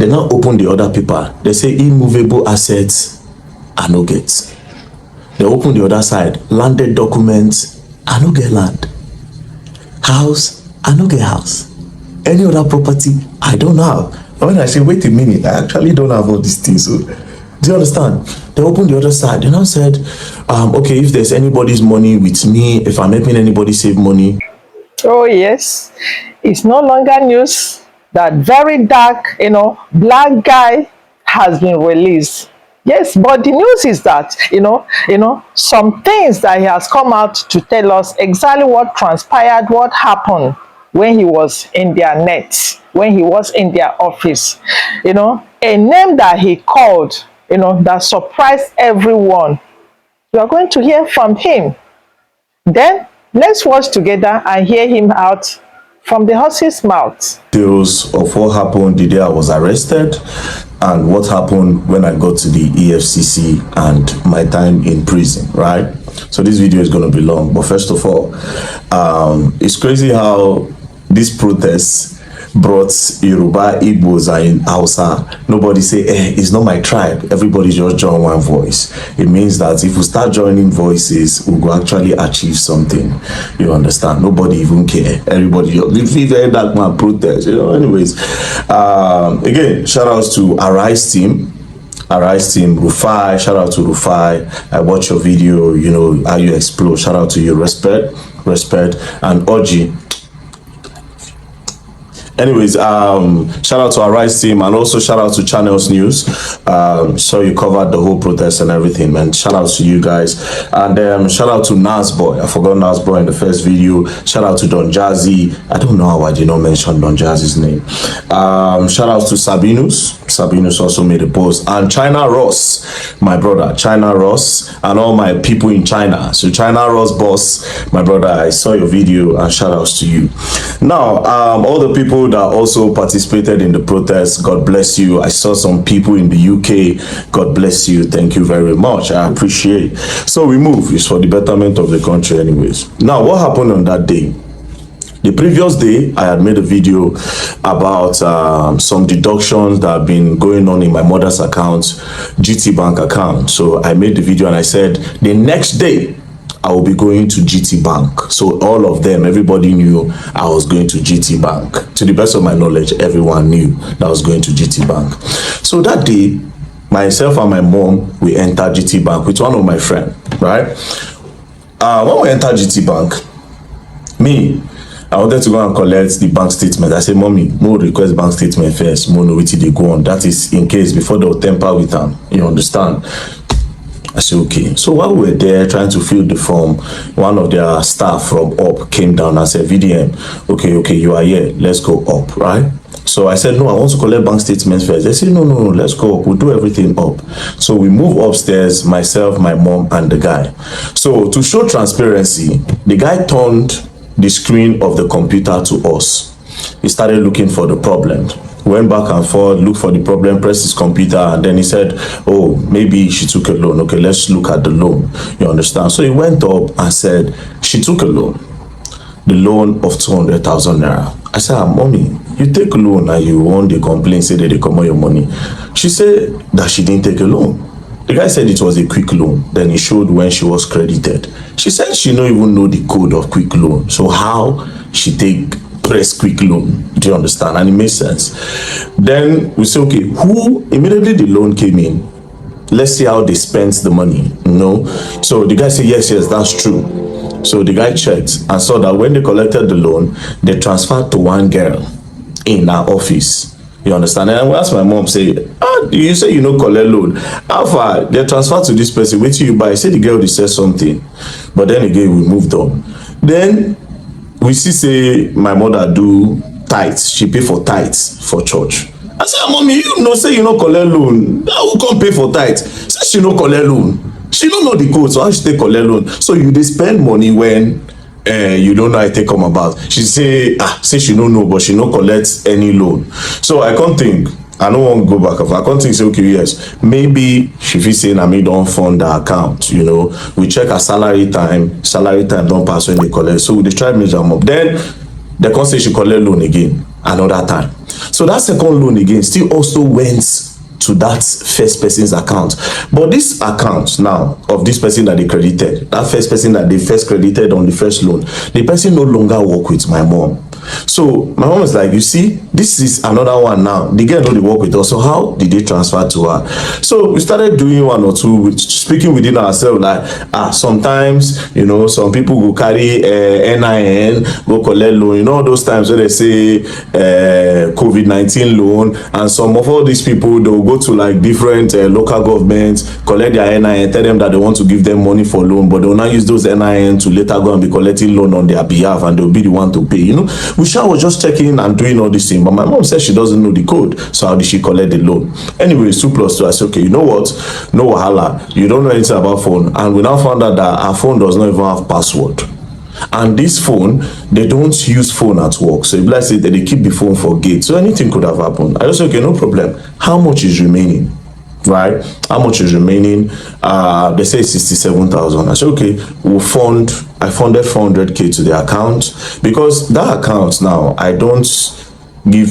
They now open the other paper. They say immovable assets I no get. They open the other side. Landed documents I no get land. House I no get house. Any other property I don't have. When I say wait a minute, I actually don't have all these things. So do you understand? They opened the other side. They now said, okay, if there's anybody's money with me, if I'm helping anybody save money. Oh yes, it's no longer news that very dark, black guy has been released. Yes, but the news is that, some things that he has come out to tell us exactly what transpired, what happened when he was in their net, when he was in their office. A name that he called, that surprised everyone. We are going to hear from him. Then let's watch together and hear him out from the horse's mouth. Details of what happened the day I was arrested and what happened when I got to the EFCC and my time in prison, right? So this video is going to be long, but first of all, it's crazy how this protest brought Yoruba, Igbos, and Hausa. Nobody say, it's not my tribe. Everybody just join one voice. It means that if we start joining voices, we will actually achieve something. You understand? Nobody even care. Everybody just leave very dark man protest. Anyways, again, shout outs to Arise team. Arise team, Rufai, shout out to Rufai. I watch your video, how you explode. Shout out to you, respect, and Oji. Anyways, shout out to our Rise team and also shout out to Channels News. So you covered the whole protest and everything, man. Shout out to you guys. And shout out to Nasboy. I forgot Nasboy in the first video. Shout out to Don Jazzy. I don't know how I did not mention Don Jazzy's name. Shout out to Sabinus. Sabinus also made a post. And China Ross, my brother. China Ross and all my people in China. So China Ross boss, my brother, I saw your video and shout outs to you. Now, all the people that also participated in the protest, God bless you. I saw some people in the UK. God bless you. Thank you very much. I appreciate. So we move. It's for the betterment of the country anyways. Now, what happened on that day? The previous day, I had made a video about some deductions that have been going on in my mother's account, GT Bank account. So I made the video and I said the next day, I will be going to GT Bank. So all of them, everybody knew I was going to GT Bank. To the best of my knowledge, everyone knew that I was going to GT Bank. So that day, myself and my mom, we entered GT Bank with one of my friends, right? When we entered GT Bank, I wanted to go and collect the bank statement. I said, Mommy, no request bank statement first. No, no, they go on. That is in case before they'll tamper with them. You understand? I said, okay. So while we were there trying to fill the form, one of their staff from up came down and said, VDM, okay, you are here. Let's go up, right? So I said, no, I want to collect bank statements first. They said, no, let's go up. We'll do everything up. So we move upstairs, myself, my mom, and the guy. So to show transparency, the guy turned the screen of the computer to us. He started looking for the problem. Went back and forth, looked for the problem, pressed his computer, and then he said, oh, maybe she took a loan. Okay, let's look at the loan. You understand? So he went up and said, she took a loan. The loan of 200,000 naira. I said, Mommy, you take a loan and you want the complaint, say that they come on your money. She said that she didn't take a loan. The guy said it was a quick loan. Then he showed when she was credited. She said she don't even know the code of quick loan. So how she press quick loan? Do you understand? And it makes sense. Then we say, okay, who immediately the loan came in? Let's see how they spent the money. So the guy said, yes, that's true. So the guy checked and saw that when they collected the loan, they transferred to one girl in our office. You understand? And I asked my mom, say, you say you know collect loan. How far? They transferred to this person. Wait till you buy. Say the girl they said something. But then again, we moved on. Then we see say my mother do tithes. She pay for tithes for church. I said, Mommy, say you know collect loan. Who can't pay for tithes? Say she no collect loan. She don't know the code, so how she take collect loan? So you they spend money when you don't know how it come about. She say she don't know, but she no collect any loan. So I can't think. I don't want to go back. I can't think. Say okay, yes, maybe she feel saying I don't fund the account. We check her salary time. Salary time don't pass when they collect. So they try to measure them up. Then they can't say she collect loan again another time. So that second loan again still also went to that first person's account. But this account now of this person that they credited, that first person that they first credited on the first loan, the person no longer work with my mom. So my mom is like, you see, this is another one now. The girl know they work with us. So how did they transfer to her? So we started doing one or two, speaking within ourselves, like, sometimes, you know, some people go carry NIN, go collect loan. You know, those times where they say COVID-19 loan, and some of all these people, they will go to like different local governments, collect their NIN, tell them that they want to give them money for loan, but they will not use those NIN to later go and be collecting loan on their behalf, and they'll be the one to pay, you know. Wisha was just checking and doing all this thing, but my mom said she doesn't know the code, so how did she collect the loan? Anyway, it's 2 + 2. I said, okay, you know what? No wahala. You don't know anything about phone, and we now found out that our phone does not even have password. And this phone, they don't use phone at work. So if let's say that they keep the phone for gate, so anything could have happened. I just said, okay, no problem. How much is remaining? Right? How much is remaining? They say 67,000. I said, okay, I funded 400k to the account, because that account now, I don't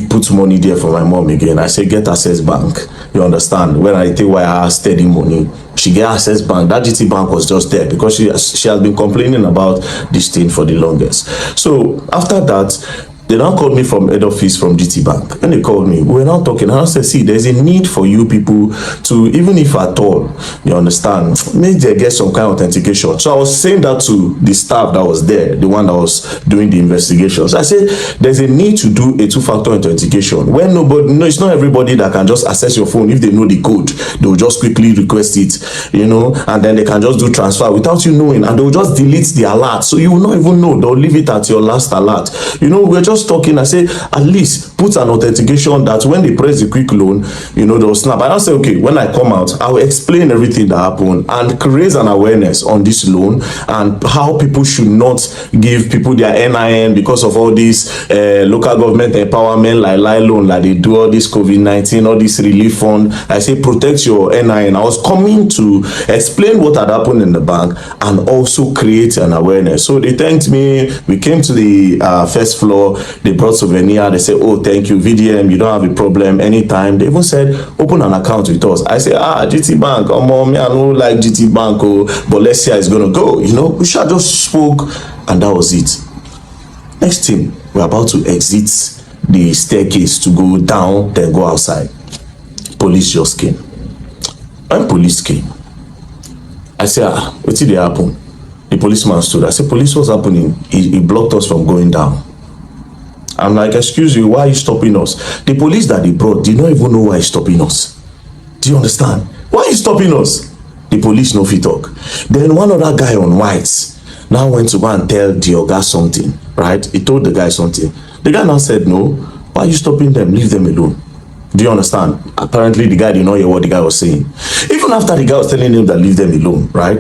put money there for my mom again. I say get Access Bank. You understand? When I take why I have steady money, she get Access Bank. That GT Bank was just there because she has been complaining about this thing for the longest. So after that, they now called me from head office from GT Bank. When they called me, we were now talking, and I said, see, there's a need for you people to, even if at all, you understand, maybe they get some kind of authentication. So I was saying that to the staff that was there, the one that was doing the investigations. I said, there's a need to do a 2-factor authentication. When it's not everybody that can just access your phone. If they know the code, they will just quickly request it, you know, and then they can just do transfer without you knowing, and they will just delete the alert. So you will not even know. They'll leave it at your last alert. You know, we're just talking. I say, at least put an authentication that when they press the quick loan, you know, they'll snap. And I say, okay, when I come out, I will explain everything that happened and raise an awareness on this loan and how people should not give people their NIN because of all these local government empowerment, like loan, like they do all this COVID-19, all this relief fund. I say, protect your NIN. I was coming to explain what had happened in the bank and also create an awareness. So they thanked me. We came to the first floor. They brought souvenir. They said, oh, thank you, VDM, you don't have a problem anytime. They even said, open an account with us. I said, GT Bank, me, I don't like GT Bank, but let's see how it's gonna go. You know, we should just spoke, and that was it. Next thing, we're about to exit the staircase to go down, then go outside. Police just came. When police came, I said, what did happen? The policeman stood. I said, police, what's happening? He blocked us from going down. I'm like, excuse you, why are you stopping us? The police that they brought did not even know why he's stopping us. Do you understand? Why are you stopping us? The police no fit talk. Then one other guy on white now went to go and tell the oga something, right? He told the guy something. The guy now said, no, why are you stopping them? Leave them alone. Do you understand? Apparently the guy did not hear what the guy was saying. Even after the guy was telling him that leave them alone, right?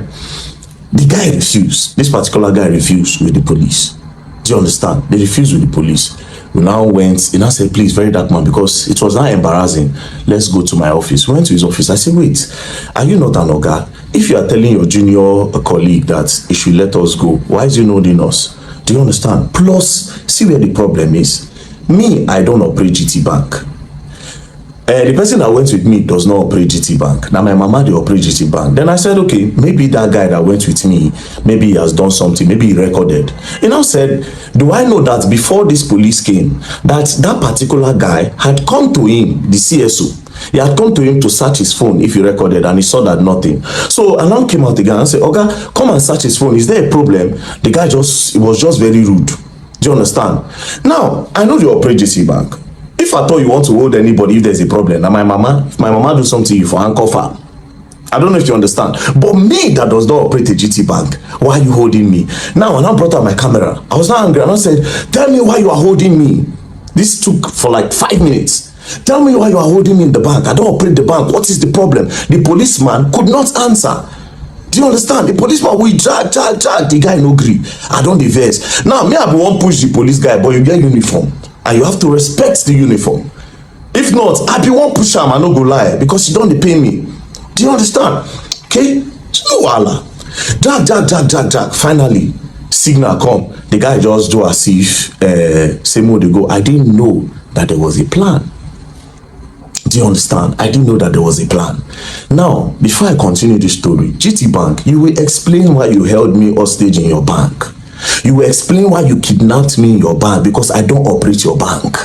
The guy refused. This particular guy refused with the police. Do you understand? They refused with the police. We now went, he now said, please, very dark man, because it was now embarrassing. Let's go to my office. We went to his office. I said, wait, are you not an oga? If you are telling your junior colleague that he should let us go, why is he not holding us? Do you understand? Plus, see where the problem is. Me, I don't operate GT Bank. The person that went with me does not operate GT Bank. Now my mama, they operate GT Bank. Then I said, okay, maybe that guy that went with me, maybe he has done something, maybe he recorded. He now said, do I know that before this police came, that particular guy had come to him, the CSO, he had come to him to search his phone if he recorded, and he saw that nothing. So alarm came out again and said, Oga, come and search his phone. Is there a problem? The guy was just very rude. Do you understand? Now, I know you operate GT Bank. If at all you want to hold anybody, if there's a problem, now if my mama do something, you for handcuff her. I don't know if you understand. But me that does not operate a GT Bank, why are you holding me? Now, when I brought out my camera, I was not angry, and I said, tell me why you are holding me. This took for like 5 minutes. Tell me why you are holding me in the bank. I don't operate the bank. What is the problem? The policeman could not answer. Do you understand? The policeman will drag. The guy no gree. I don't diverse. Now, me, I won't push the police guy, but you get uniform. And you have to respect the uniform. If not, I be one push him, I no go lie, because you don't pay me. Do you understand? Okay? No wala. Drag. Finally, signal come. The guy just do as if same way they go. I didn't know that there was a plan. Do you understand? I didn't know that there was a plan. Now, before I continue the story, GT Bank, you will explain why you held me hostage in your bank. You will explain why you kidnapped me in your bank, because I don't operate your bank.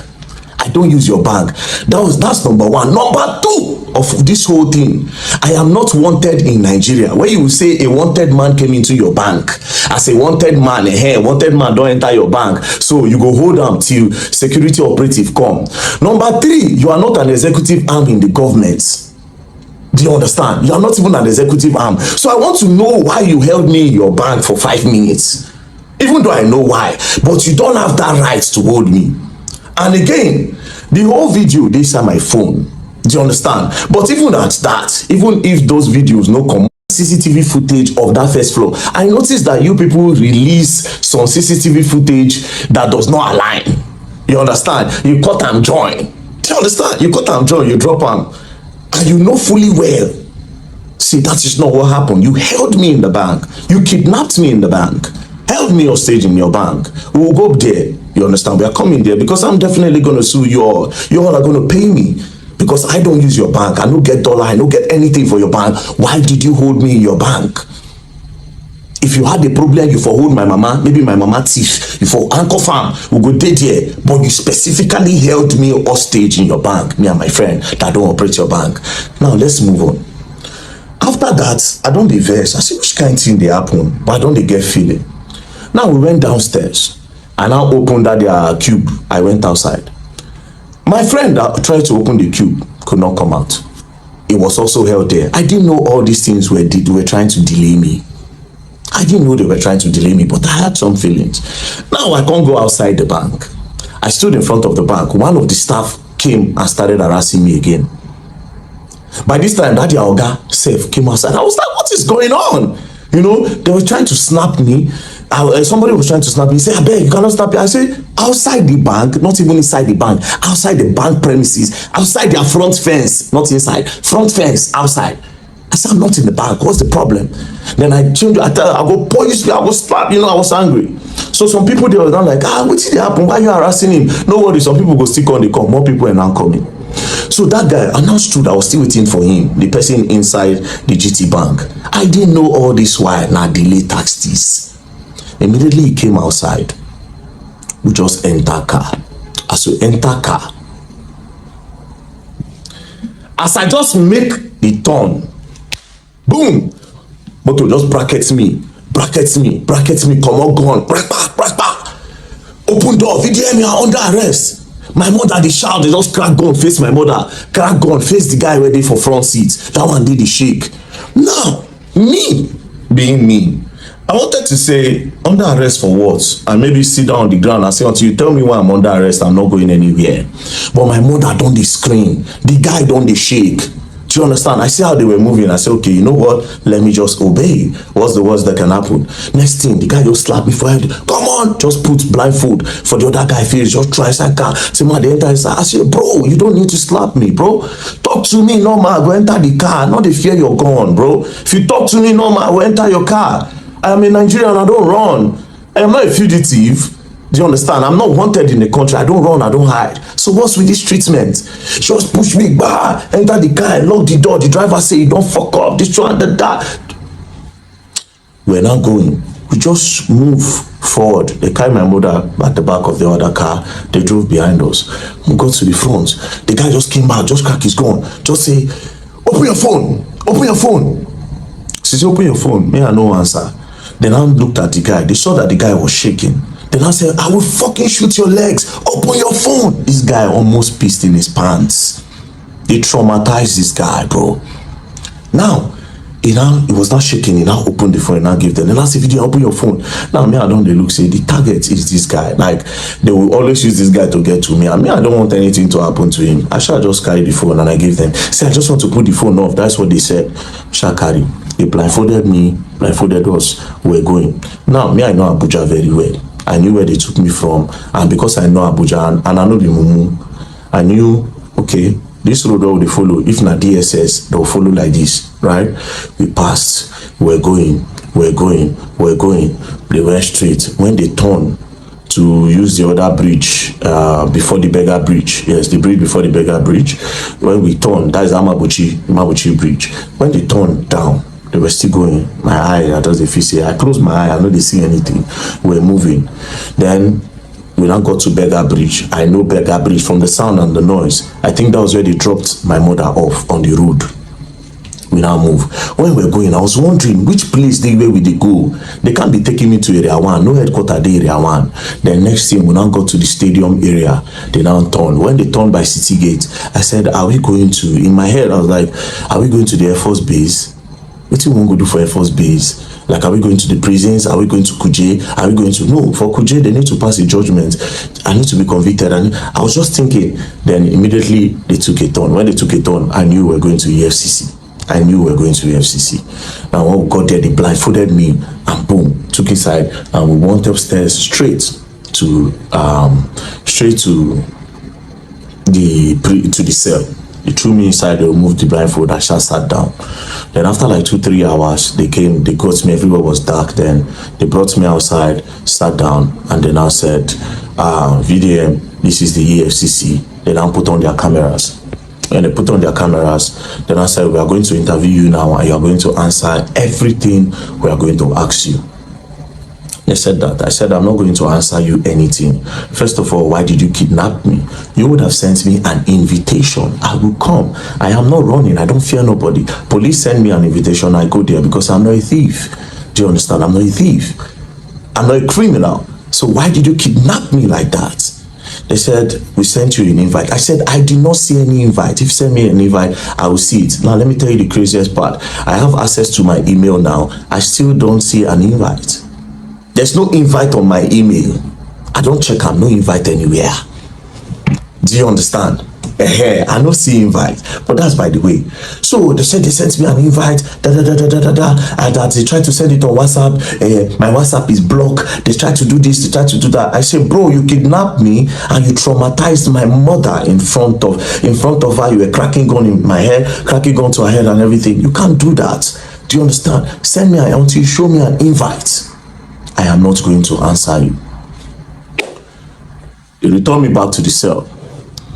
I don't use your bank. That's number one. Number two of this whole thing, I am not wanted in Nigeria. Where you will say a wanted man came into your bank. As a wanted man, wanted man don't enter your bank. So you go hold am till security operative come. Number three, you are not an executive arm in the government. Do you understand? You are not even an executive arm. So I want to know why you held me in your bank for 5 minutes. Even though I know why, but you don't have that right to hold me. And again, the whole video, this on my phone. Do you understand? But even at that, even if those videos no come CCTV footage of that first floor, I noticed that you people release some CCTV footage that does not align. You understand? You cut and join. Do you understand? You cut and join, you drop them, and you know fully well. See, that is not what happened. You held me in the bank. You kidnapped me in the bank. Held me hostage in your bank. We will go up there. You understand? We are coming there because I'm definitely going to sue you all. You all are going to pay me because I don't use your bank. I don't get dollar. I don't get anything for your bank. Why did you hold me in your bank? If you had a problem, you for hold my mama, maybe my mama thief, you for anchor farm, we go dey there. But you specifically held me hostage in your bank, me and my friend that don't operate your bank. Now let's move on. After that, I don't dey vex. I see which kind of thing they happen, but I don't dey get feeling. Now we went downstairs. I now opened that their cube. I went outside. My friend that tried to open the cube could not come out. It was also held there. I didn't know all these things were trying to delay me. I didn't know they were trying to delay me, but I had some feelings. Now I can't go outside the bank. I stood in front of the bank. One of the staff came and started harassing me again. By this time, that Oga self came outside. I was like, what is going on? You know, they were trying to snap me. Somebody was trying to snap me. He said, I beg, you cannot snap me. I said, outside the bank, not even inside the bank, outside the bank premises, outside their front fence, not inside, front fence, outside. I said, I'm not in the bank. What's the problem? Then I changed. I go police me. I go slap. You know, I was angry. So some people, they were not like, what did happen? Why are you harassing him? No worry. Some people go stick on the come. More people are now coming. So that guy, I now stood. I was still waiting for him. The person inside the GT bank. I didn't know all this while. Now delay tax this. Immediately he came outside. We just enter car. As we enter car, as I just make the turn, boom, motor just brackets me, come on, gun, back. Open door, video me, I'm under arrest. My mother, they shout, they just crack gun, face my mother, crack gun, face the guy ready for front seat. That one did the shake. Now, me, being me, I wanted to say, under arrest for what? And maybe sit down on the ground and say, until you tell me why I'm under arrest, I'm not going anywhere. But my mother don't dey scream. The guy don't dey shake. Do you understand? I see how they were moving. I said, okay, you know what? Let me just obey. What's the worst that can happen? Next thing, the guy just slapped me for head. Come on, just put blindfold for the other guy face. Just try inside car. Say, man, they enter inside. I said, bro, you don't need to slap me, bro. Talk to me normal. Go enter the car. Not the fear you're gone, bro. If you talk to me normal, go enter your car. I am a Nigerian, I don't run. I am not a fugitive. Do you understand? I'm not wanted in the country. I don't run, I don't hide. So what's with this treatment? Just push me back, enter the car, lock the door. The driver say, you don't fuck up. This one, that. We're not going. We just move forward. They carry my mother at the back of the other car. They drove behind us. We got to the front. The guy just came back, just crack his gun. Just say, open your phone. Open your phone. She said, open your phone. Me, I no answer. Then I looked at the guy. They saw that the guy was shaking. Then I said, I will fucking shoot your legs. Open your phone. This guy almost pissed in his pants. They traumatized this guy, bro. Now, he was not shaking. He now opened the phone and now gave them. Then I said, if you didn't open your phone. Now, me, I don't look, say, the target is this guy. Like, they will always use this guy to get to me. I mean, I don't want anything to happen to him. I shall just carry the phone and I gave them. Say, I just want to put the phone off. That's what they said. Shall carry. They blindfolded me, blindfolded us. We're going. Now, me, I know Abuja very well. I knew where they took me from. And because I know Abuja and I know the Mumu, I knew, okay, this road will they follow. If not DSS, they'll follow like this, right? We passed. We're going. They went straight. When they turned to use the other bridge before the beggar bridge. Yes, the bridge before the beggar bridge. When we turned, that is Amabuchi bridge. When they turned down, they were still going. My eye, I just say, I closed my eye, I know they see anything. We're moving. Then we now got to beggar bridge. I know beggar bridge from the sound and the noise. I think that was where they dropped my mother off on the road. We now move. When we're going, I was wondering which place where we go. They can't be taking me to area 1. No headquarter day area 1. Then next thing we now got to the stadium area. They now turn. When they turned by City Gate, I said, are we going to, in my head I was like, are we going to the Air Force base? What do you want to do for Air Force base? Like, are we going to the prisons? Are we going to Kuje? Are we going to, no, for Kuje they need to pass a judgment. I need to be convicted. And I was just thinking. Then immediately they took a turn. When they took a turn, I knew we were going to EFCC. I knew we were going to EFCC. Now when we got there, they blindfolded me and boom, took inside, and we went upstairs straight to the cell. They threw me inside, they removed the blindfold, I just sat down. Then after like 2-3 hours, they came, they got me, everywhere was dark. Then they brought me outside, sat down, and they now said, VDM, this is the EFCC. They now put on their cameras. When they put on their cameras, then I said, we are going to interview you now and you are going to answer everything we are going to ask you. They said that. I said, I'm not going to answer you anything. First of all, why did you kidnap me? You would have sent me an invitation. I will come. I am not running. I don't fear nobody. Police send me an invitation. I go there because I'm not a thief. Do you understand? I'm not a thief. I'm not a criminal. So why did you kidnap me like that? They said, we sent you an invite. I said, I did not see any invite. If you send me an invite, I will see it. Now, let me tell you the craziest part. I have access to my email now. I still don't see an invite. There's no invite on my email. I don't check. I'm no invite anywhere. Do you understand? I don't see invite, but that's by the way. So they said they sent me an invite, and that they tried to send it on WhatsApp. My WhatsApp is blocked. They tried to do this, they tried to do that. I said, bro, you kidnapped me and you traumatized my mother in front of her. You were cracking gun in my head, cracking gun to her head and everything. You can't do that. Do you understand? Send me until you show me an invite. I am not going to answer you. They returned me back to the cell.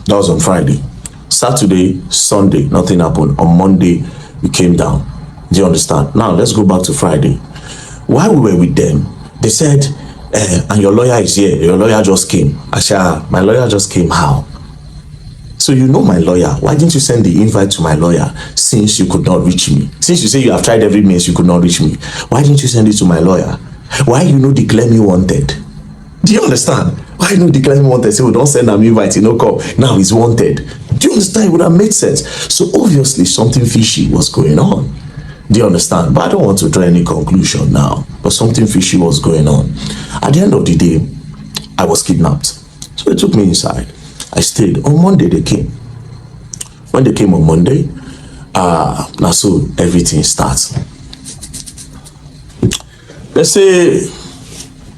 That was on Friday. Saturday, Sunday, nothing happened. On Monday, we came down. Do you understand? Now, let's go back to Friday. While we were with them, they said, and your lawyer is here. Your lawyer just came. I said, my lawyer just came. How? So you know my lawyer. Why didn't you send the invite to my lawyer since you could not reach me? Since you say you have tried every means, you could not reach me. Why didn't you send it to my lawyer? Why declare me wanted? Do you understand? Why declare me wanted? Say, we don't send an invite, call. Now he's wanted. Do you understand? It would have made sense. So obviously something fishy was going on. Do you understand? But I don't want to draw any conclusion now. But something fishy was going on. At the end of the day, I was kidnapped. So they took me inside. I stayed. On Monday they came. When they came on Monday, now so everything starts. Let's say,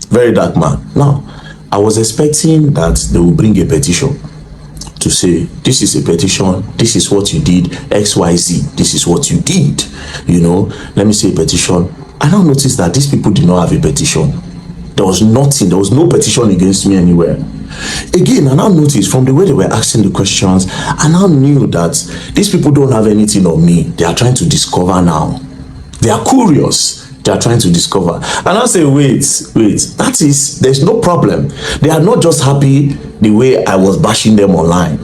very dark man. Now, I was expecting that they will bring a petition to say, this is a petition, this is what you did, XYZ, this is what you did. Let me say a petition. I now noticed that these people did not have a petition. There was nothing, there was no petition against me anywhere. Again, I now noticed from the way they were asking the questions, I now knew that these people don't have anything on me. They are trying to discover now. They are curious. They are trying to discover. And I say, wait, there's no problem. They are not just happy the way I was bashing them online.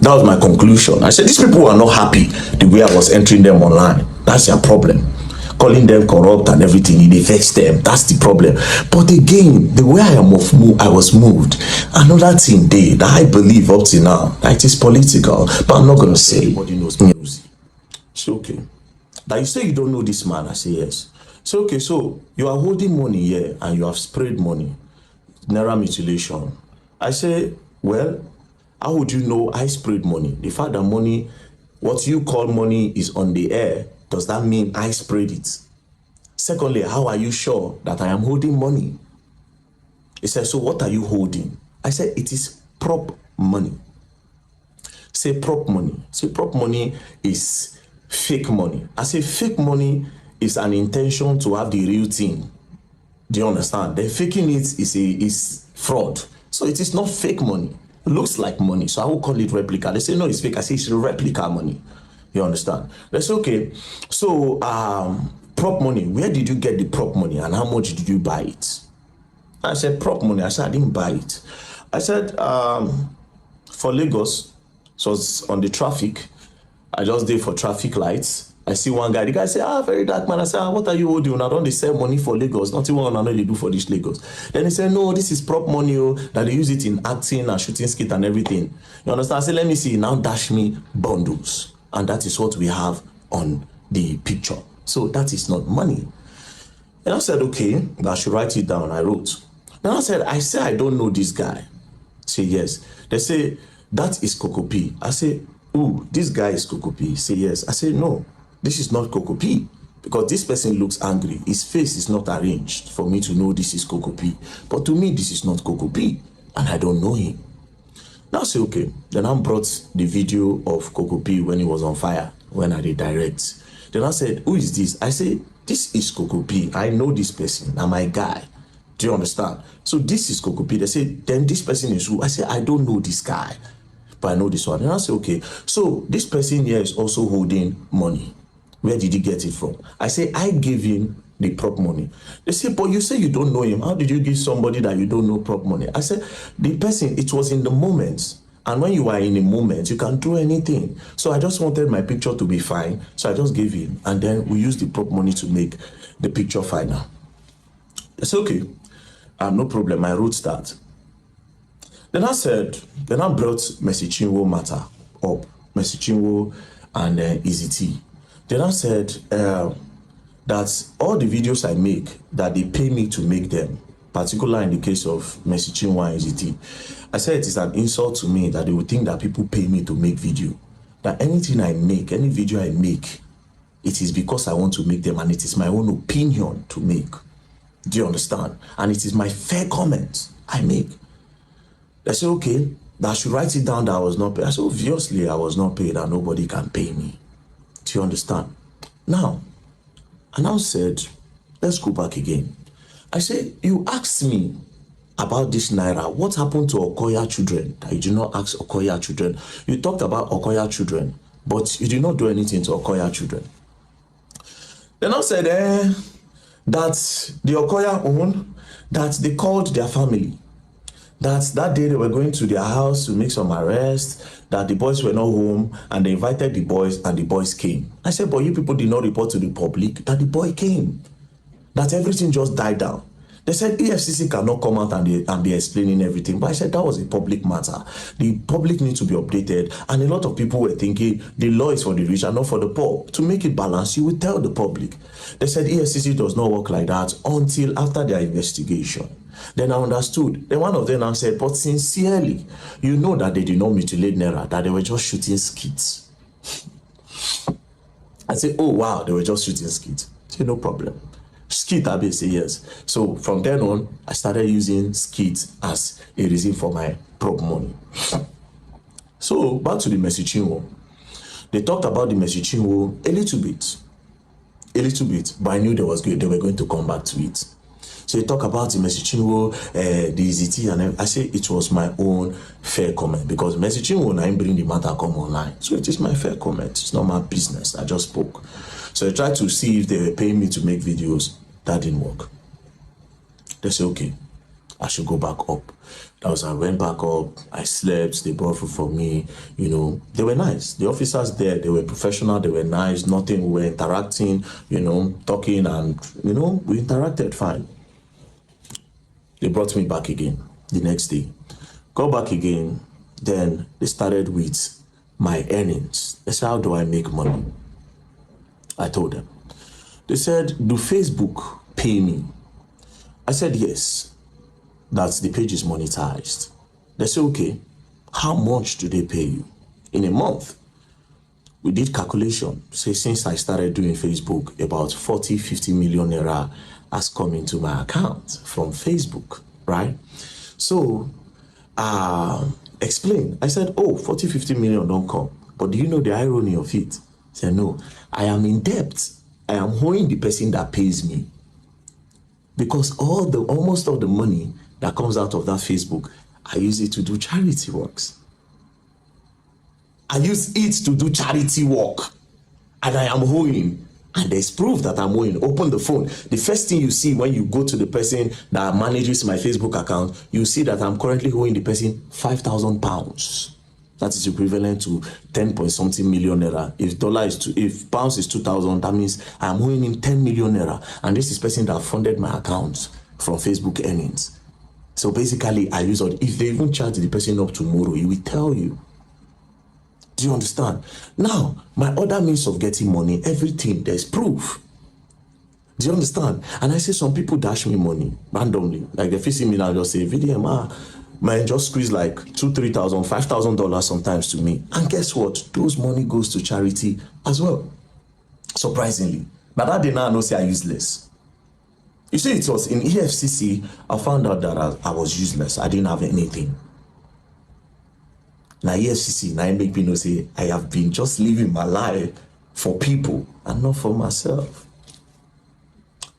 That was my conclusion. I said, these people are not happy the way I was entering them online. That's their problem. Calling them corrupt and everything, it affects them. That's the problem. But again, the way I was moved, another thing that I believe up to now, that it is political, but I'm not going to say. Everybody knows music. So, okay. That you say you don't know this man. I say, yes. So, okay, so you are holding money here and you have sprayed money, naira mutilation. I say, well, how would you know I sprayed money? The fact that money, what you call money, is on the air, does that mean I sprayed it? Secondly, how are you sure that I am holding money? He said, so what are you holding? I said, it is prop money. Say prop money. Say prop money is fake money. I say fake money is an intention to have the real thing. Do you understand? Then faking it is fraud. So it is not fake money. It looks like money. So I will call it replica. They say, no, it's fake. I say it's replica money. You understand? They say, okay, so prop money, where did you get the prop money and how much did you buy it? I said, prop money. I said, I didn't buy it. I said, for Lagos, so it's on the traffic. I just did for traffic lights. I see one guy. The guy say, very dark man. I say, what are you doing? I don't they sell money for Lagos. Nothing one I know they do for this Lagos. Then he said, no, this is prop money. That they use it in acting and shooting skit and everything. You understand? I said, let me see. Now dash me bundles. And that is what we have on the picture. So that is not money. And I said, okay, I should write it down. I wrote. Then I said, I don't know this guy. Say, yes. They say, that is Coco P. I say, ooh, this guy is Coco P. Say, yes. I say, no, this is not Coco P. Because this person looks angry. His face is not arranged for me to know this is Coco P. But to me, this is not Coco P. And I don't know him. Now I say, okay. Then I brought the video of Coco P when he was on fire, when I did direct. Then I said, who is this? I say, this is Coco P. I know this person. I'm my guy. Do you understand? So this is Coco P. They say, then this person is who? I say, I don't know this guy, but I know this one. And I say, okay, so this person here is also holding money. Where did he get it from? I say, I gave him the prop money. They say, but you say you don't know him. How did you give somebody that you don't know prop money? I said, the person, it was in the moment. And when you are in a moment, you can do anything. So I just wanted my picture to be fine. So I just gave him. And then we used the prop money to make the picture final. I said, okay, no problem. I wrote that. Then I brought Mercy Chinwo matter up. Mercy Chinwo and Easy T. Then I said that all the videos I make, that they pay me to make them, particularly in the case of Mercy Chinwo and Easy T. I said it is an insult to me that they would think that people pay me to make video. That anything I make, any video I make, it is because I want to make them and it is my own opinion to make. Do you understand? And it is my fair comment I make. They say, okay, that I should write it down that I was not paid. I said, obviously I was not paid and nobody can pay me. Do you understand? Now, I now said, let's go back again. I said, you asked me about this Naira. What happened to Okoya children? That you did not ask Okoya children. You talked about Okoya children, but you did not do anything to Okoya children. Then I said, that the Okoya own, that they called their family. That day they were going to their house to make some arrests, that the boys were not home, and they invited the boys, and the boys came. I said, but you people did not report to the public that the boy came, that everything just died down. They said EFCC cannot come out and be explaining everything. But I said that was a public matter. The public needs to be updated. And a lot of people were thinking the law is for the rich and not for the poor. To make it balanced, you will tell the public. They said EFCC does not work like that until after their investigation. Then I understood. Then one of them now said, but sincerely, you know that they did not mutilate Naira, that they were just shooting skits. I said, oh wow, they were just shooting skits. I said, no problem. Skit, I say yes. So from then on, I started using skit as a reason for my prop money. So back to the Mercy Chinwo. They talked about the Mercy Chinwo a little bit, but I knew they were going to come back to it. So they talk about the Mercy Chinwo, the EZT, and I say it was my own fair comment because Mercy Chinwo and I bring the matter come online. So it is my fair comment. It's not my business. I just spoke. So I tried to see if they were paying me to make videos. That didn't work. They said, okay, I should go back up. That was, I went back up, I slept, they brought food for me, you know, they were nice. The officers there, they were professional, they were nice, nothing, we were interacting, you know, talking and, you know, we interacted fine. They brought me back again the next day. Go back again, then they started with my earnings. They said, how do I make money? I told them. They said, do Facebook pay me? I said, yes, that the page is monetized. They said, okay, how much do they pay you? In a month, we did calculation. Say, since I started doing Facebook, about 40-50 million naira has come into my account from Facebook, right? So, explain. I said, oh, 40-50 million don't come. But do you know the irony of it? I said, no, I am in debt. I am owing the person that pays me because almost all the money that comes out of that Facebook, I use it to do charity works. I use it to do charity work, and I am owing, and there's proof that I'm owing. Open the phone. The first thing you see when you go to the person that manages my Facebook account, you see that I'm currently owing the person £5,000. That is equivalent to 10 point something million naira. If pounds is 2,000, that means I'm owing him 10 million naira. And this is person that funded my account from Facebook earnings. So basically, I use all. If they even charge the person up tomorrow, he will tell you. Do you understand? Now, my other means of getting money, everything, there's proof. Do you understand? And I say some people dash me money randomly. Like if you see me now, just say, VDM, man, just squeeze like $2,000, $3,000, $5,000 sometimes to me. And guess what? Those money goes to charity as well. Surprisingly. But that day now I know say I useless. You see, it was in EFCC, I found out that I was useless. I didn't have anything. Now EFCC, now it make me know say I have been just living my life for people and not for myself.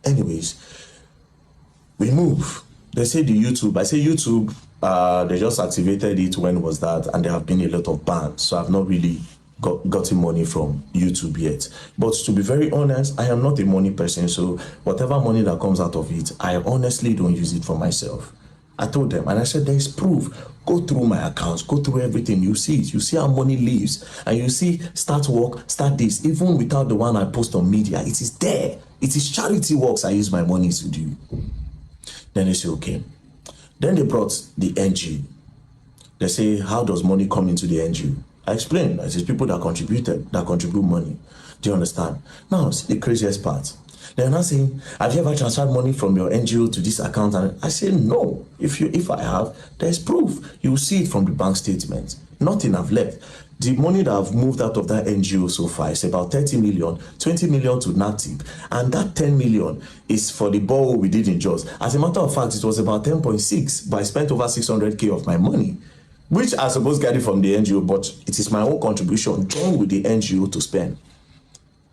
Anyways, we move. They say the YouTube. I say YouTube, they just activated it. When was that? And there have been a lot of bans. So I've not really gotten money from YouTube yet. But to be very honest, I am not a money person. So whatever money that comes out of it, I honestly don't use it for myself. I told them, and I said, there's proof. Go through my accounts, go through everything. You see it. You see how money leaves. And you see, start work, start this. Even without the one I post on media, it is there. It is charity works I use my money to do. Then they say, okay. Then they brought the NGO. They say, how does money come into the NGO? I explained. I said, people that contribute money. Do you understand? Now, see the craziest part. They're not saying, have you ever transferred money from your NGO to this account? And I say, no. If I have, there's proof. You will see it from the bank statement. Nothing I've left. The money that I've moved out of that NGO so far is about 30 million, 20 million to NATIP. And that 10 million is for the borrow we did in Jos. As a matter of fact, it was about 10.6, but I spent over 600K of my money, which I suppose get it from the NGO, but it is my own contribution joined with the NGO to spend.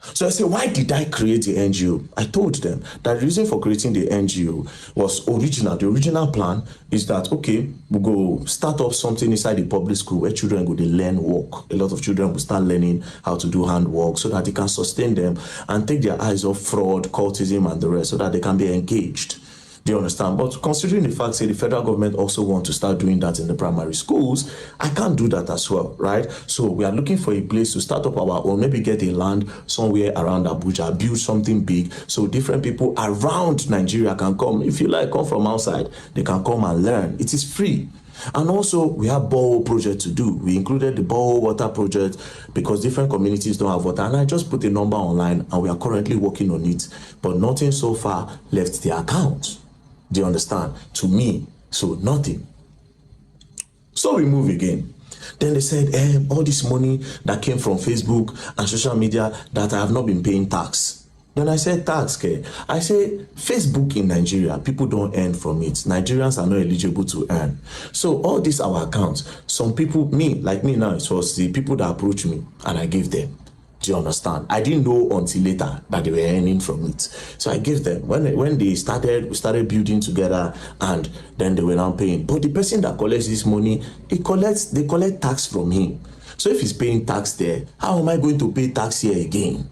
So I said, why did I create the NGO? I told them that the reason for creating the NGO was original. The original plan is that, okay, we'll go start up something inside the public school where children go to learn work. A lot of children will start learning how to do handwork so that they can sustain them and take their eyes off fraud, cultism, and the rest so that they can be engaged. Do you understand? But considering the fact that the federal government also want to start doing that in the primary schools, I can't do that as well, right? So we are looking for a place to start up our own, maybe get a land somewhere around Abuja, build something big so different people around Nigeria can come. If you like, come from outside, they can come and learn. It is free. And also, we have borehole project to do. We included the borehole water project because different communities don't have water. And I just put a number online and we are currently working on it. But nothing so far left the account. Do you understand? To me, so nothing. So we move again. Then they said, all this money that came from Facebook and social media that I have not been paying tax. Then I said, tax, okay. I say, Facebook in Nigeria, people don't earn from it. Nigerians are not eligible to earn. So all these our accounts, some people, like me now, it was the people that approached me and I gave them. Do you understand? I didn't know until later that they were earning from it. So I gave them. When they started, we started building together and then they were now paying. But the person that collects this money, they collect tax from him. So if he's paying tax there, how am I going to pay tax here again?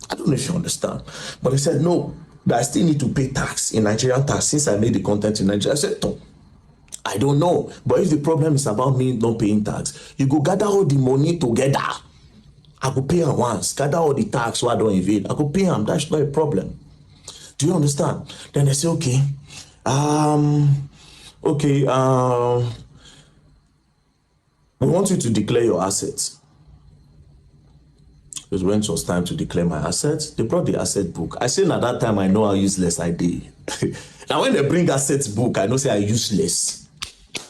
I don't know if you understand. But I said, no, that I still need to pay tax in Nigerian tax since I made the content in Nigeria. I said, no, I don't know. But if the problem is about me not paying tax, you go gather all the money together. I could pay him once, gather all the tax so I don't evade. I could pay him, that's not a problem. Do you understand? Then they say, okay, we want you to declare your assets. Because when it was time to declare my assets, they brought the asset book. I say, at that time, I know how useless I did. Now, when they bring assets book, I don't say I'm useless.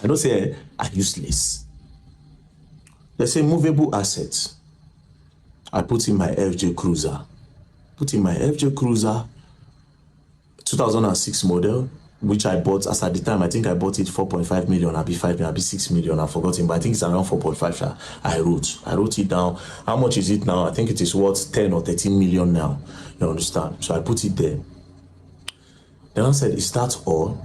I don't say I'm useless. They say movable assets. I put in my FJ Cruiser. 2006 model, which I bought as at the time. I think I bought it 4.5 million, I'll be 5 million, I'll be 6 million. I've forgotten, but I think it's around 4.5. I wrote it down. How much is it now? I think it is worth 10 or 13 million now. You understand? So I put it there. Then I said, is that all?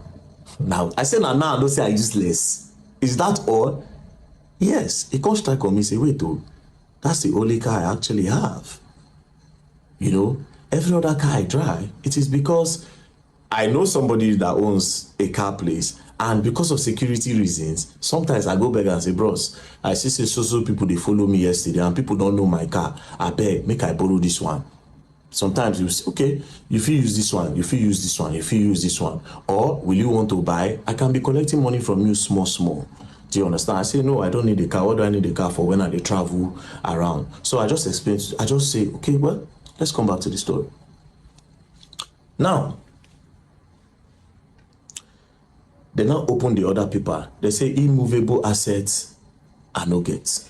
Now I say now I don't say I useless. Is that all? Yes. He can't strike on me say, wait though, that's the only car I actually have. You know, every other car I drive, it is because I know somebody that owns a car place, and because of security reasons, sometimes I go back and say, bros, I see say so people they follow me yesterday and people don't know my car. I beg, make I borrow this one. Sometimes you say, okay, if you use this one, if you use this one, if you use this one, or will you want to buy? I can be collecting money from you small. Do you understand? I say, no, I don't need a car. What do I need a car for when I dey travel around? So I just explain, I just say, okay, well, let's come back to the story. Now, they now open the other paper. They say immovable assets I no get.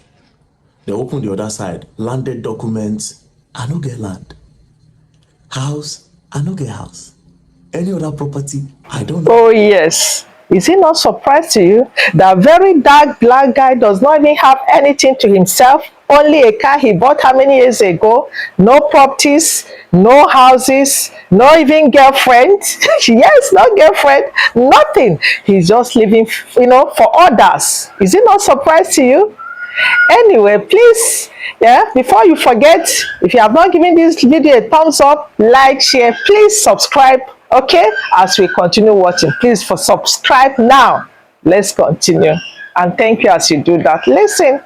They open the other side, landed documents, I no get land. House, I no get house. Any other property, I don't know. Oh, yes. Is it not surprised to you that very dark black guy does not even have anything to himself? Only a car he bought how many years ago? No properties, no houses, no even girlfriend. Yes, no girlfriend, nothing. He's just living, for others. Is it not surprised to you? Anyway, please, before you forget, if you have not given this video a thumbs up, like, share, please subscribe. Okay, as we continue watching, please subscribe now. Let's continue, and thank you as you do that. Listen.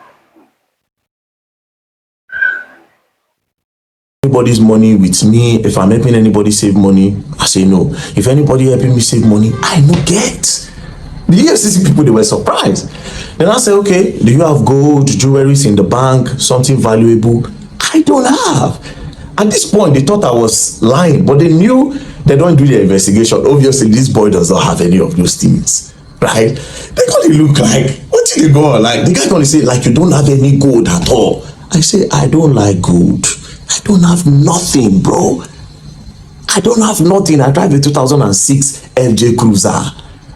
Anybody's money with me, if I'm helping anybody save money, I say no. If anybody helping me save money, I no get. The EFCC people, they were surprised. Then I say, okay, do you have gold, jewelries in the bank, something valuable? I don't have. At this point, they thought I was lying, but they knew they don't do their investigation. Obviously, this boy does not have any of those things, right? They're going to look like, what did they go on? Like, the guy going to say, like, you don't have any gold at all. I say, I don't like gold. I don't have nothing, bro. I don't have nothing. I drive a 2006 FJ Cruiser.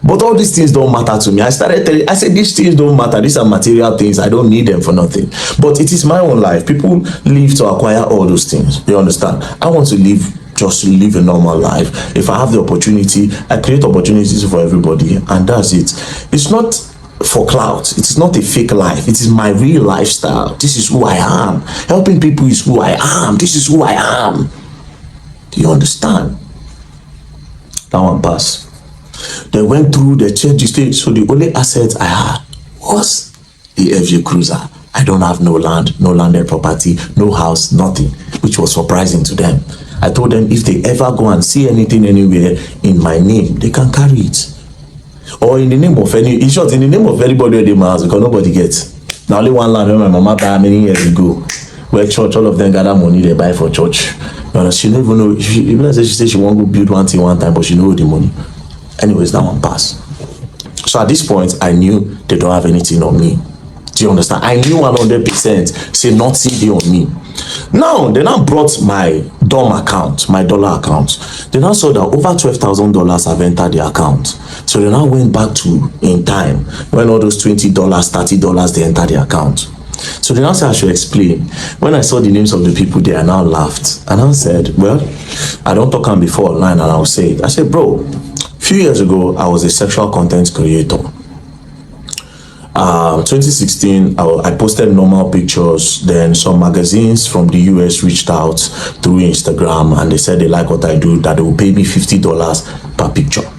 But all these things don't matter to me. I started telling, I said, these things don't matter. These are material things. I don't need them for nothing. But it is my own life. People live to acquire all those things. You understand? I want to just live a normal life. If I have the opportunity, I create opportunities for everybody. And that's it. It's not for clout. It is not a fake life. It is my real lifestyle. This is who I am. Helping people is who I am. This is who I am. Do you understand? That one pass. They went through, they checked the state. So the only asset I had was the FJ Cruiser. I don't have no land, no landed property, no house, nothing, which was surprising to them. I told them if they ever go and see anything anywhere in my name, they can carry it. Or in the name of in short, in the name of anybody at the house, because nobody gets. Now only one land where my mama died many years ago, where church, all of them gather money they buy for church. She don't even know. Even she said she won't go build one thing one time, but she know the money. Anyways, that one passed. So at this point, I knew they don't have anything on me. Do you understand? I knew 100% say nothing there on me. Now, they now brought my DOM account, my dollar account. They now saw that over $12,000 have entered the account. So they now went back to in time when all those $20, $30 they entered the account. So they now said I should explain. When I saw the names of the people there, I now laughed. And I said, well, I don't talk on before online, and I'll say it. I said, bro, a few years ago, I was a sexual content creator. 2016, I posted normal pictures. Then some magazines from the US reached out through Instagram, and they said they like what I do, that they will pay me $50 per picture.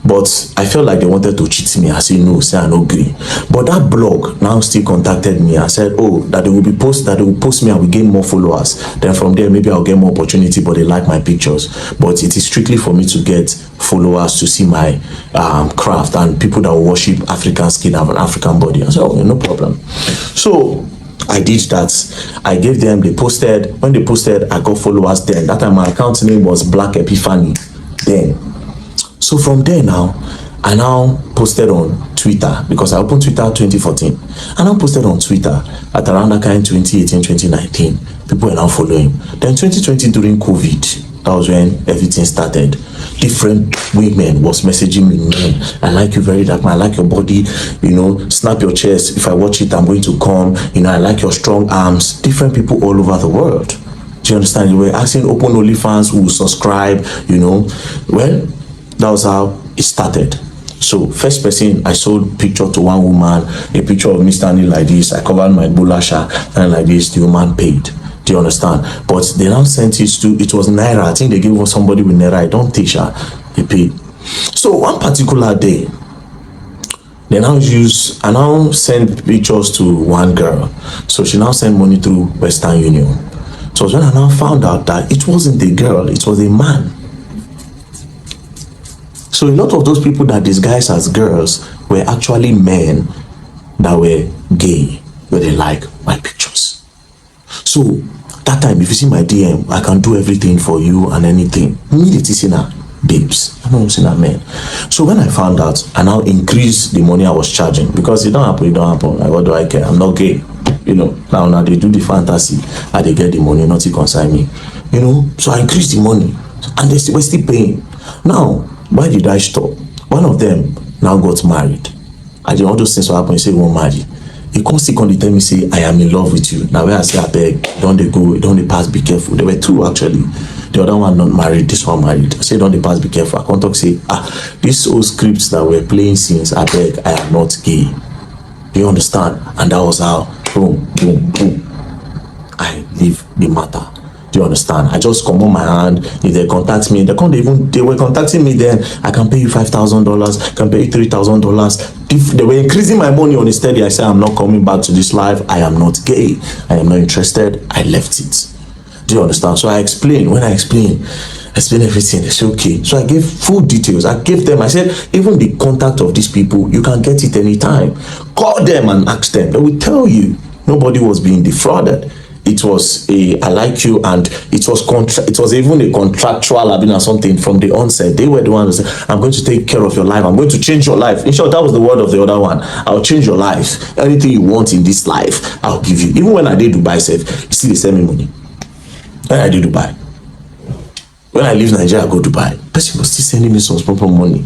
But I felt like they wanted to cheat me. I said no, say I no agree. But that blog now still contacted me and said, oh, that they will post me and we gain more followers. Then from there maybe I'll get more opportunity, but they like my pictures. But it is strictly for me to get followers to see my craft, and people that will worship African skin have an African body. I said, oh, no problem. So I did that. I gave them, they posted. When they posted, I got followers then. That time my account name was Black Epiphany then. So from there now, I now posted on Twitter, because I opened Twitter 2014. I now posted on Twitter at around that kind 2018, 2019. People were now following. Then 2020 during COVID, that was when everything started. Different women was messaging me, man, I like you very dark, man. I like your body, snap your chest. If I watch it, I'm going to come. I like your strong arms. Different people all over the world. Do you understand? They were asking open OnlyFans who will subscribe, Well, that was how it started. So first person, I sold picture to one woman, a picture of me standing like this. I covered my bulasha and like this. The woman paid. Do you understand? But they now sent it to, it was naira. I think they gave somebody with naira. I don't think he paid. So one particular day, I now send pictures to one girl. So she now sent money through Western Union. So when I now found out that it wasn't a girl, it was a man. So a lot of those people that disguise as girls were actually men that were gay, but they like my pictures. So that time, if you see my DM, I can do everything for you and anything. Immediately see now, babes. I don't see that men. So when I found out, I now increased the money I was charging, because it don't happen. Like, what do I care? I'm not gay. You know, now they do the fantasy and they get the money, not to consign me. You know, so I increased the money and they were still paying. Now, why did I stop? One of them now got married. I did all those things happen. He said he won't marry. He can't still come to tell me, say, I am in love with you. Now where I say, I beg, don't they go, don't they pass, be careful. There were two actually. The other one not married, this one married. I said, don't they pass, be careful. I can't talk, say, these old scripts that we're playing since, I beg, I am not gay. Do you understand? And that was how, boom, boom, boom, I leave the matter. Do you understand? I just come on my hand. If they contact me, they were contacting me then. I can pay you $5,000, can pay you $3,000. If they were increasing my money on a steady, I said, I'm not coming back to this life. I am not gay. I am not interested. I left it. Do you understand? So I explained. When I explained everything. They said, okay. So I gave full details. I gave them, I said, even the contact of these people, you can get it anytime. Call them and ask them. They will tell you. Nobody was being defrauded. It was I like you, and it was even a contractual or something from the onset. They were the ones that said, I'm going to take care of your life. I'm going to change your life. In short, that was the word of the other one. I'll change your life. Anything you want in this life, I'll give you. Even when I did Dubai, you see, they send me money. When I did Dubai. When I leave Nigeria, I go to Dubai. Person was still sending me some proper money.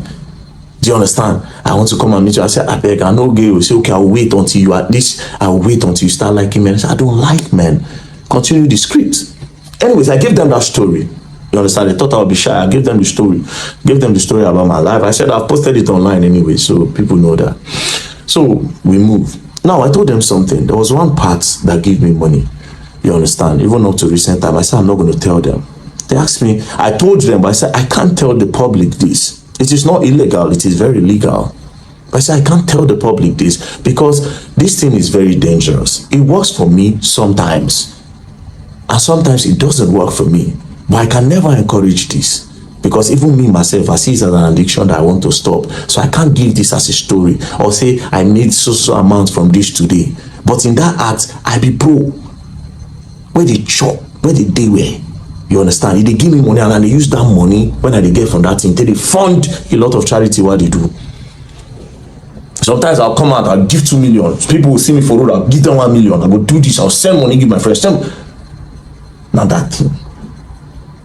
Do you understand? I want to come and meet you. I said, I beg, I know gay. We say, okay, I'll wait until you at least, I'll wait until you start liking men. I said, I don't like men. Continue the script. Anyways, I gave them that story. You understand? They thought I would be shy. I gave them the story. Gave them the story about my life. I said, I've posted it online anyway, so people know that. So we move. Now, I told them something. There was one part that gave me money. You understand? Even up to recent time, I said, I'm not going to tell them. They asked me, I told them, but I said, I can't tell the public this. It is not illegal, it is very legal. But I said, I can't tell the public this because this thing is very dangerous. It works for me sometimes, and sometimes it doesn't work for me. But I can never encourage this because even me myself, I see it as an addiction that I want to stop. So I can't give this as a story or say I made so amount from this today. But in that act, I be pro. Where they chop, where they wear. You understand? If they give me money and they use that money when I get from that thing, they fund a lot of charity. What they do. Sometimes I'll come out, I'll give 2 million. People will see me for road, I'll give them 1 million. I go do this, I'll send money, give my friends. Now that thing.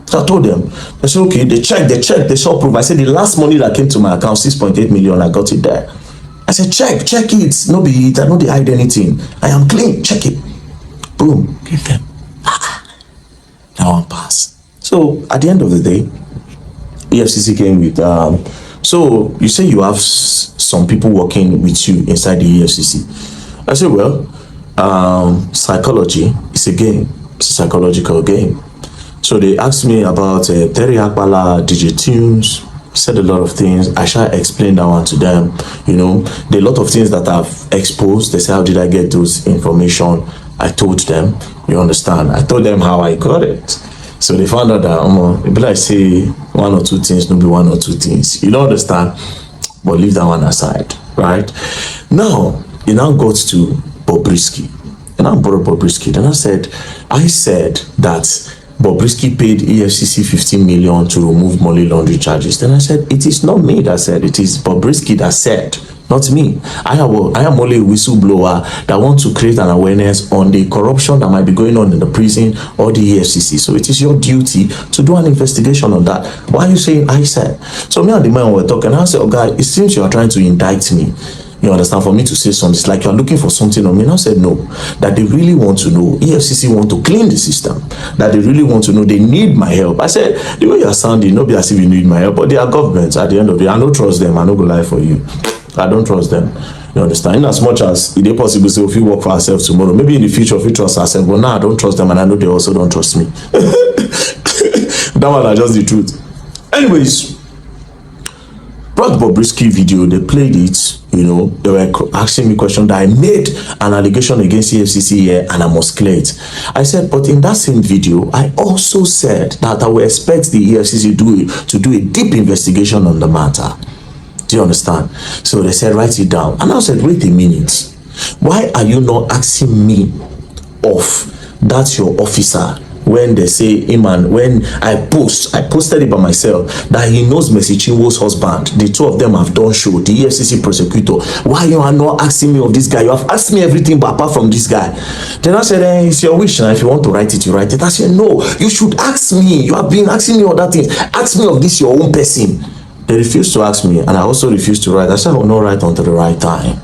So I told them, they said, okay, they checked, they saw proof. I said the last money that came to my account, 6.8 million, I got it there. I said, check it. No be it, I know they hide anything. I am clean, check it. Boom, give them. That one pass. So at the end of the day, EFCC came with so you say you have some people working with you inside the EFCC. I said, well, psychology is a game. It's a psychological game. So they asked me about Terry Akbala, DJ Tunes, said a lot of things. I shall explain that one to them. You know, there are a lot of things that I've exposed. They say, how did I get those information? I told them, you understand? I told them how I got it. So they found out that, maybe I say one or two things, maybe one or two things. You don't understand? But leave that one aside, right? Now, it now got to Bobrisky. And I brought Bobrisky. And I said that Bobrisky paid EFCC 15 million to remove money laundering charges. Then I said, it is not me that said, it is Bobrisky that said, not me. I am only a whistleblower that wants to create an awareness on the corruption that might be going on in the prison or the EFCC. So it is your duty to do an investigation on that. Why are you saying I said? So me and the man were talking. I said, oh God, it seems you are trying to indict me. You understand? For me to say something, it's like you're looking for something on me. And I said no, that they really want to know. EFCC want to clean the system. That they really want to know. They need my help. I said, the way you're sounding, not be as if you need my help, but they are governments at the end of the day. I don't trust them. I don't go lie for you. I don't trust them. You understand? In as much as it is possible, say if we work for ourselves tomorrow, maybe in the future, if we trust ourselves, but now I don't trust them, and I know they also don't trust me. That one is just the truth. Anyways, brought Bobrisky video, they played it, you know, they were asking me questions that I made an allegation against EFCC here and I must clear it. I said, but in that same video, I also said that I will expect the EFCC to do a deep investigation on the matter. Do you understand? So they said, write it down. And I said, wait a minute. Why are you not asking me of that your officer when they say him, and when I posted it by myself that he knows Mercy Chinwo's husband. The two of them have done show, the EFCC prosecutor. Why you are not asking me of this guy? You have asked me everything but apart from this guy. Then I said, it's your wish now. If you want to write it, you write it. I said, no, you should ask me. You have been asking me other things. Ask me of this your own person. They refused to ask me, and I also refused to write. I said, I will not write until the right time.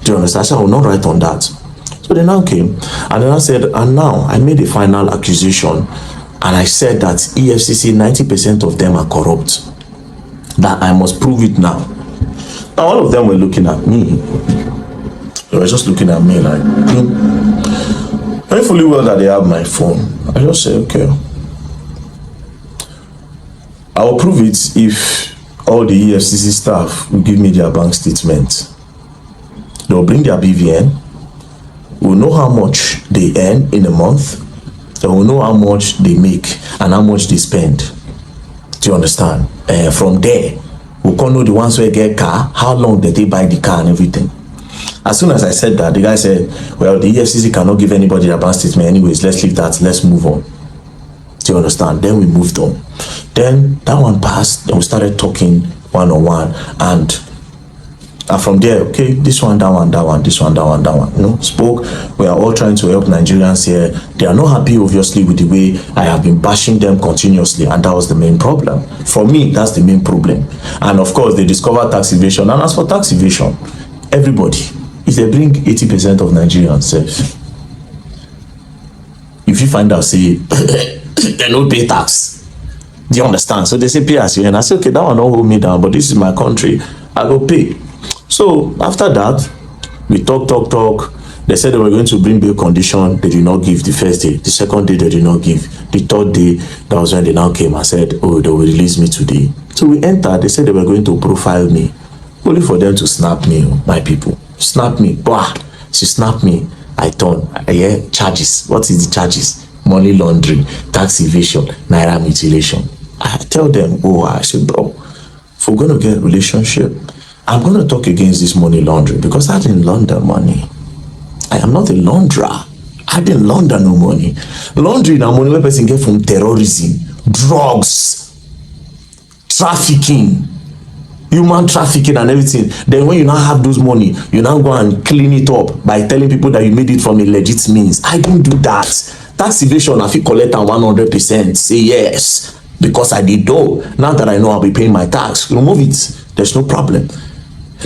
Do you understand? I said, I will not write on that. So they now came, and then I said, and now I made a final accusation, and I said that EFCC, 90% of them are corrupt. That I must prove it now. Now all of them were looking at me. They were just looking at me like, very fully well that they have my phone. I just said, okay, I will prove it if all the EFCC staff will give me their bank statement. They will bring their BVN. We'll know how much they earn in a month. They will know how much they make and how much they spend. Do you understand? From there, we can know the ones who get car, how long did they buy the car and everything. As soon as I said that, the guy said, well, the EFCC cannot give anybody a bank statement anyways. Let's leave that. Let's move on. Do you understand? Then we moved on. Then that one passed. Then we started talking one-on-one, and from there, okay, this one, that one, that one, this one, that one, that one, you know, spoke. We are all trying to help Nigerians here. They are not happy, obviously, with the way I have been bashing them continuously, and that was the main problem. For me, that's the main problem. And of course, they discovered tax evasion. And as for tax evasion, everybody, if they bring 80% of Nigerians safe, if you find out, say, they don't pay tax. Do you understand? So they say, pay as you, and I say, okay, that one don't hold me down, but this is my country, I go pay. So after that, we talk. They said they were going to bring bail condition. They did not give the first day. The second day, they did not give. The third day, that was when they now came and said, oh, they will release me today. So we entered. They said they were going to profile me, only for them to snap me, my people. Snap me. Bah! She snapped me. I turn. I hear charges. What is the charges? Money laundering, tax evasion, naira mutilation. I tell them, oh, I said, bro, if we're going to get a relationship, I'm going to talk against this money laundering, because I didn't launder money. I am not a launderer. I didn't launder no money. Laundering and money where person get from terrorism, drugs, trafficking, human trafficking and everything. Then when you now have those money, you now go and clean it up by telling people that you made it from a legit means. I didn't do that. Tax evasion, I feel collect 100%. Say yes, because I did though. Now that I know I'll be paying my tax, remove it. There's no problem.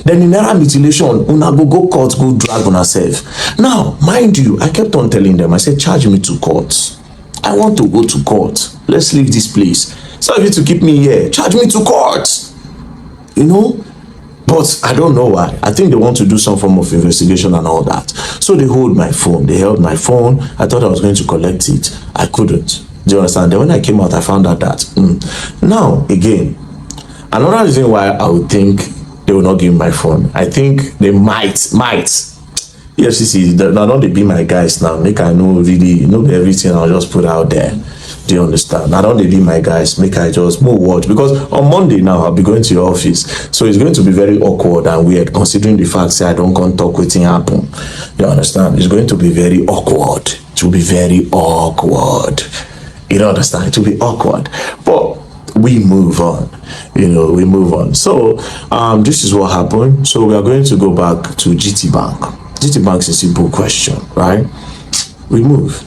Then in naira mutilation, una go court, go drag on herself. Now, mind you, I kept on telling them, I said, charge me to court. I want to go to court. Let's leave this place. So if you to keep me here, charge me to court. You know? But I don't know why. I think they want to do some form of investigation and all that. So they hold my phone. They held my phone. I thought I was going to collect it. I couldn't. Do you understand? Then when I came out, I found out that. Now, again, another reason why I would think they will not give me my phone, I think they might. EFCC, now don't they be my guys now. Make I know really, know everything I'll just put out there. Do you understand? Now don't they be my guys. Make I just move watch. Because on Monday now, I'll be going to your office. So it's going to be very awkward and weird, considering the fact that I don't come talk with him happen. You understand? It's going to be very awkward. It will be very awkward. You don't understand? It will be awkward. But we move on, you know, we move on. So this is what happened. So we are going to go back to GT Bank. GT Bank is a simple question, right? We move.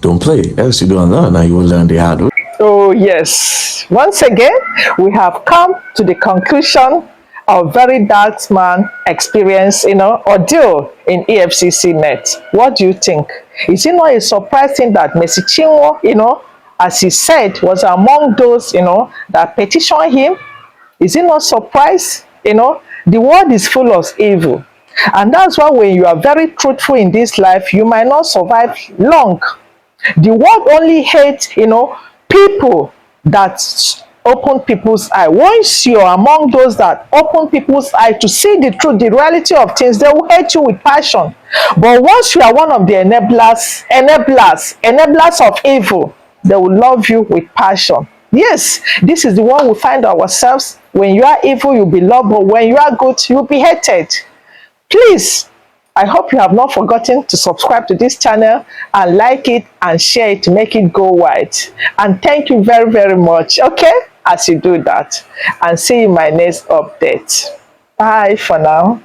Don't play, else you don't learn and you will learn the hard way. Oh yes, once again we have come to the conclusion of very dark man experience, ordeal in EFCC net. What do you think? Is it not a surprising that Mercy Chinwo, as he said, was among those, that petitioned him? Is it not surprise? The world is full of evil. And that's why when you are very truthful in this life, you might not survive long. The world only hates, people that open people's eye. Once you're among those that open people's eye to see the truth, the reality of things, they will hate you with passion. But once you are one of the enablers of evil, they will love you with passion. Yes, this is the one we find ourselves. When you are evil, you'll be loved, but when you are good, you'll be hated. Please, I hope you have not forgotten to subscribe to this channel and like it and share it to make it go wide. And thank you very, very much, okay, as you do that. And see you in my next update. Bye for now.